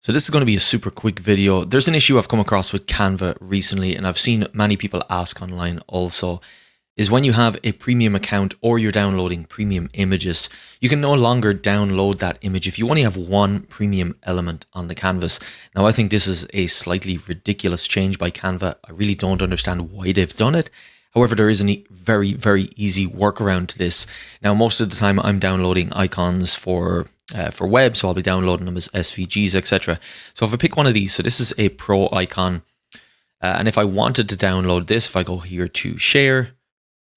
So this is going to be a super quick video. There's an issue I've come across with Canva recently, and I've seen many people ask online also, is when you have a premium account or you're downloading premium images, you can no longer download that image if you only have one premium element on the canvas. Now, I think this is a slightly ridiculous change by Canva. I really don't understand why they've done it. However, there is a very, very easy workaround to this. Now, most of the time I'm downloading icons for web, so I'll be downloading them as SVGs, etc. So if I pick one of these, so this is a pro icon, and if I wanted to download this, if I go here to share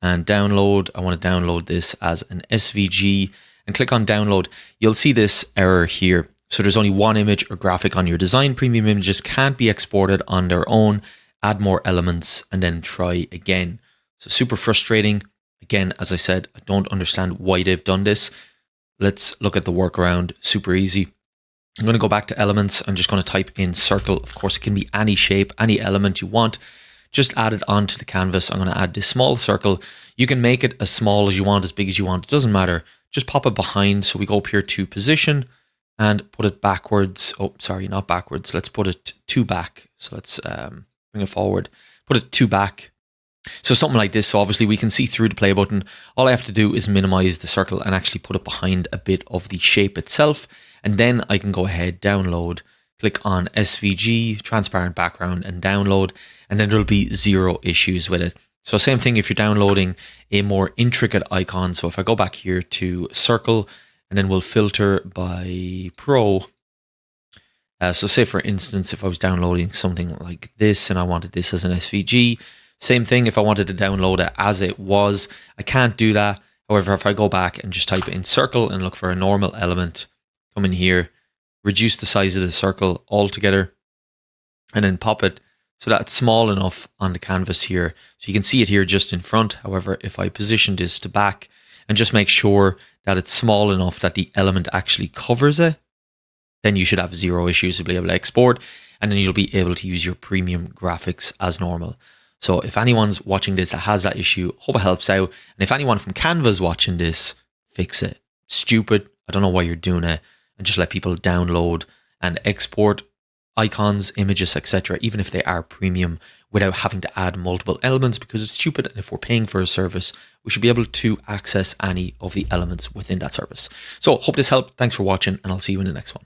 and download, I want to download this as an SVG and click on download, you'll see this error here. So there's only one image or graphic on your design. Premium images can't be exported on their own. Add more elements and then try again. So super frustrating. Again, as I said, I don't understand why they've done this. Let's look at the workaround. Super easy. I'm going to go back to elements. I'm just going to type in circle. Of course, it can be any shape, any element you want. Just add it onto the canvas. I'm going to add this small circle. You can make it as small as you want, as big as you want. It doesn't matter. Just pop it behind. So we go up here to position and put it backwards. Oh, sorry, not backwards. Let's put it to back. So let's bring it forward. Put it to back. So something like this. So obviously we can see through the play button. All I have to do is minimize the circle and actually put it behind a bit of the shape itself. And then I can go ahead, download, click on SVG, transparent background, and download. And then there'll be zero issues with it. So same thing if you're downloading a more intricate icon. So if I go back here to circle, and then we'll filter by pro. So say for instance, if I was downloading something like this and I wanted this as an SVG, same thing if I wanted to download it as it was, I can't do that. However, if I go back and just type in circle and look for a normal element, come in here, reduce the size of the circle altogether, and then pop it so that it's small enough on the canvas here. So you can see it here just in front. However, if I position this to back and just make sure that it's small enough that the element actually covers it, then you should have zero issues to be able to export, and then you'll be able to use your premium graphics as normal. So if anyone's watching this that has that issue, hope it helps out. And if anyone from Canva is watching this, fix it. Stupid. I don't know why you're doing it. And just let people download and export icons, images, etc., even if they are premium, without having to add multiple elements, because it's stupid. And if we're paying for a service, we should be able to access any of the elements within that service. So hope this helped. Thanks for watching, and I'll see you in the next one.